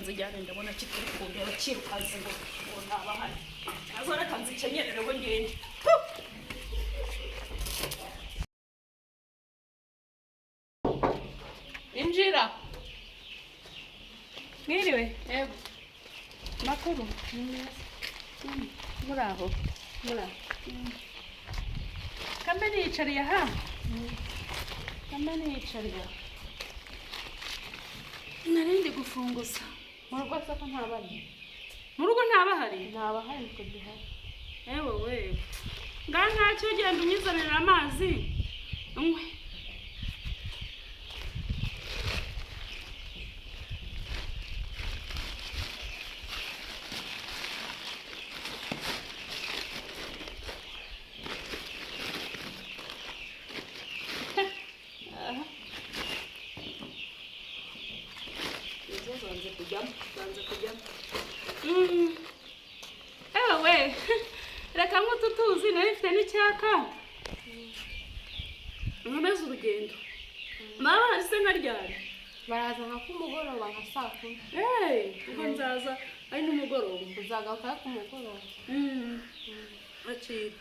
nzijyane ndabona kitari kundeba kirukanze ngo ntabahari azora kanzikenyerere ngo ngende injira mwiriwe yego makuru muraho kambe niyicariye aha kambe niyicariye narindi gufunguza mu rugo se ko ntabahari mu rugo ntabahari niko gihari ewe we ngaho ntacyo genda unyizanira amazi unywe ewe reka nk'ututuzi nari mfite n'icyaka nkomeze urugendo mama hasi nka ryari baraza nka kumugoroba nka saa 10 ubwo nzaza ari n'umugoroba uzagaruka kumugoroba akira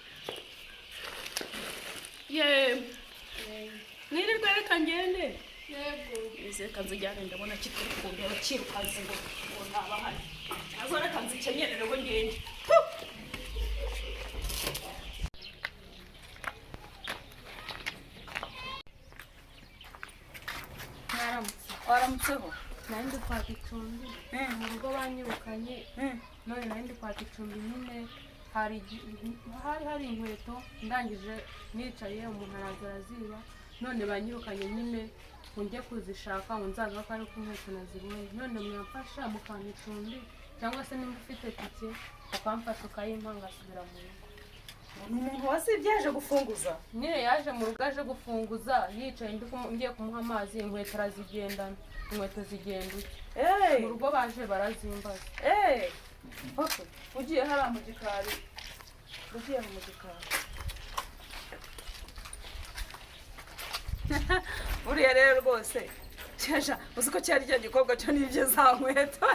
nirirwe reka ngende yego reka nzijyane ndabona kitari kundeba kirukanze ngo ntabahari azora reka nzikenyerere ngo ngende waramutseho nari ndi kwaka icumbi mu rugo banyirukanye none nari ndi kwaka icumbi nyine hari inkweto ndangije nicaye umuntu araza araziba none banyirukanye nyine njye kuzishaka ngo nzaza ko ari ku nkweto nazibonye none mwamfasha mukana icumbi cyangwa se nimba ufite tike ukamfasha ukayimpa ngasubira mu rugo ni umuntu wasibye yaje gufunguza nyine yaje mu rugo aje gufunguza yicaye ngiye kumuha amazi inkweto arazigendana inkweto zigenda mu rugo baje barazimbaza ugiye hariya mu gikari buriya rero rwose cyasha uzi ko cyari cya gikobwa cyo n'ibyo za nkweto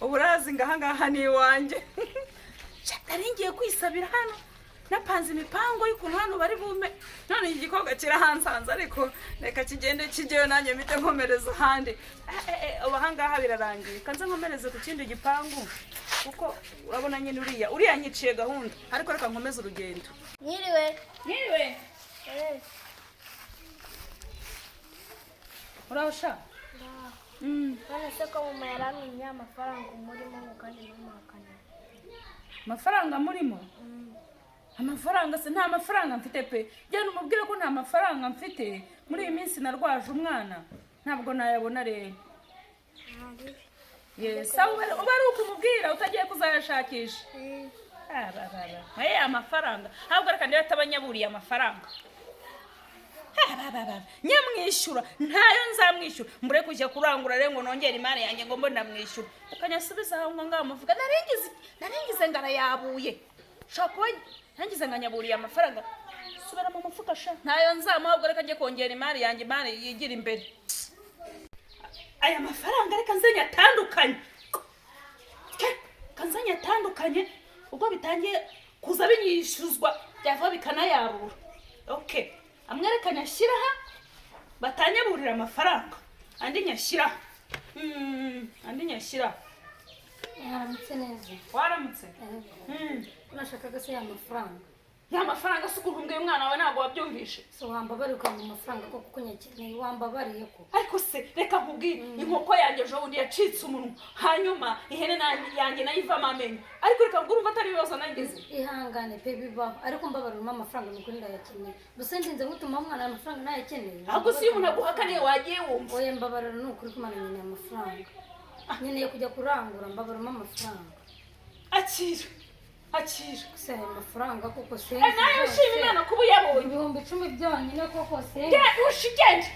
ubu urazi ngahangaha ni iwanjye nari ngiye kwisabira hano napanze imipango y'ukuntu hano bari bume none iki gikobwa kirahansanze ariko reka kigende kigeyo nanjye mpite nkomereza ahandi ubu ahangaha birarangiye kanze nkomereze ku kindi gipangu kuko urabona nyine uriya nyiciye gahunda ariko reka nkomeze urugendo mwiriwe urabasha none se ko mama yaramye amafaranga umurimo kandi n'umuhakanya amafaranga murimo amafaranga se nta mafaranga mfite pe jyana umubwire ko nta mafaranga mfite muri iyi minsi narwaje umwana ntabwo nayabona rero uba ari ukumubwira utagiye kuzayashakisha amafaranga ntabwo reka niba atabanyaburiye amafaranga nyamwishyura ntayo nzamwishyura mbure kujya kurangura rero ngo nongere imari yanjye ngo mbone ndamwishyura ukanyasubiza aho ngaho muvuga naringize ngarayabuye shaka kuba nangize nganyaburiye amafaranga subira mu mufuka sha ntayo nzamuha ahubwo reka njye kongera imari yanjye imari yigira imbere aya mafaranga reka nzenya atandukanye ubwo bitangiye kuza binyishyuzwa byava bikanayabura amwe reka nyashyiraha batanyaburira amafaranga andi nyashyiraha yaramutse neza waramutse unashakaga se amafaranga ya mafaranga se ukuntu mbwiye umwana wawe ntabwo wabyumvishe so wambabariye mu mafaranga ko kuko nyakeneye wambabariye ko ariko se reka nkubwire inkoko yanjye ejo bundi yacitse umunwa hanyuma ihene yanjye nayo ivamo amenyo ariko reka ngo urumva atari ibibazo nagize ihangane pe bibaho ariko mbabarira amafaranga nukuri ndayakeneye gusa ndinze gutuma umwana amafaranga nayakeneye ahubwo si umuntu aguhakaniye wagiye wumva oya mbabarira nukuri ko umwana nyine amafaranga nkeneye kujya kurangura mbabarira amafaranga akira se amafaranga koko se nayo ushima Imana kuba uyabonye 10,000 byonyine koko se ushigenge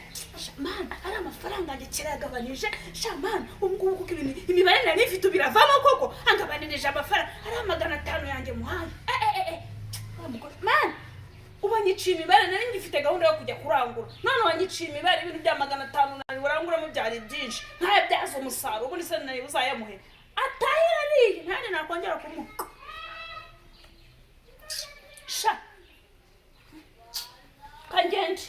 mana ari amafaranga ndikiragabanije shamana ubwo kuko imibare nari ifite biravamo koko angabanirije amafaranga ari 500 yanjye muhaye man ubanyiciye imibare nari ngifite gahunda yo kujya kurangura none wanyiciye imibare ibintu bya 500 nari waranguramo byari byinshi ntaye byazo umusaruro ubundi se nari uzayamuhe atahira ari ntane nakongera kumuha sha kangende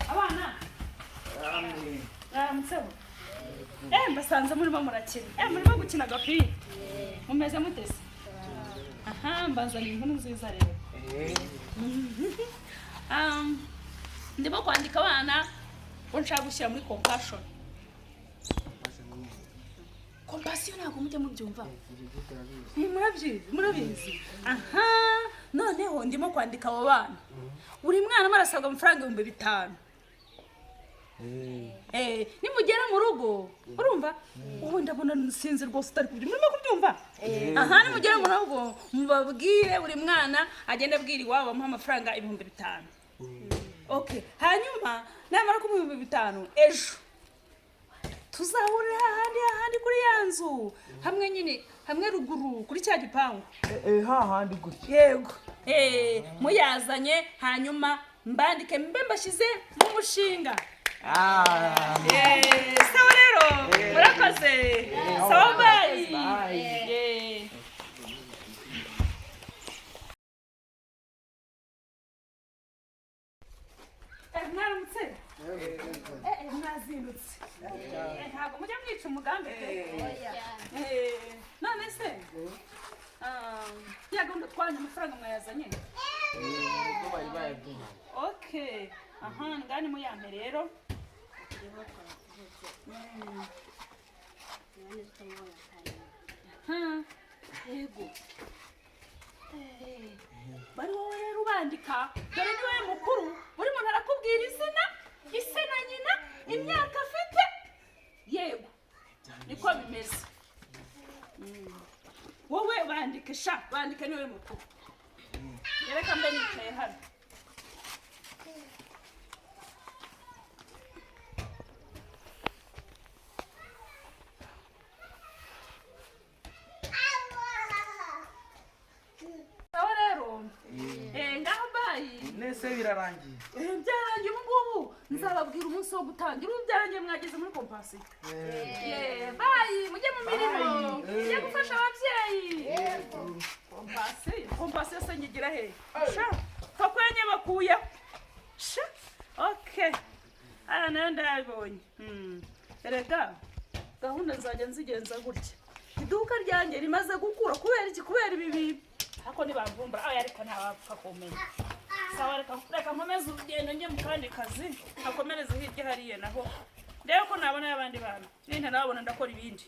abana mutseho mbasanze murimo murakina murimo gukina agapira mumeze mutese aha mbazaniye inkuru nziza rero ndimo kwandika abana ko nshaka gushyira muri compassion ntabwo mujya mubyumva murabizi aha noneho ndimo kwandika abo bana buri mwana marasabwa amafaranga 5,000 nimugera mu rugo urumva ubu ndabona sinzi rwose utari kubyumva murimo kubyumva aha nimugera mu rugo mubabwire buri mwana agenda abwira iwabo bamuha amafaranga 5,000 okay hanyuma namara kumuha 5,000 ejo tuzahurira ahandi kuri yanzu hamwe nyine hamwe ruguru kuri cya gipangu hahandi gutya yego muyazanye hanyuma mbandike mbe mbashyize mu mushinga sawa rero murakoze sawa bayi mwaramutse mwazindutse ntabwo mujya mwica umugambi none se yagomba twanya amafaranga mwayazanye okay aha ngani muyampe rero yego bari wowe rero ubandika dore ni wowe mukuru buri muntu arakubwira izina nyina imyaka afite yego niko bimeze wowe bandike bandike ni wowe mukuru yereka mbe nicaye hano nese birarangiye byarangiye ubu ngubu nzababwira umunsi wo gutangira ubu byarangiye mwageze muri compassion bayi mujye mu mirimo mujye gufasha ababyeyi compassion se nyigira he kakwenye bakuyeho okay aya nayo ndayabonye erega gahunda nzajya nzigenza gutya iduka ryanjye rimaze gukura kubera ibi bintu ariko nibamvumbura ariko ntawapfa kumenya sawa reka nkomeze urugendo njye mu kandi kazi hakomereze hirya hariya naho rero ko nabona abandi bantu ninte nabona ndakora ibindi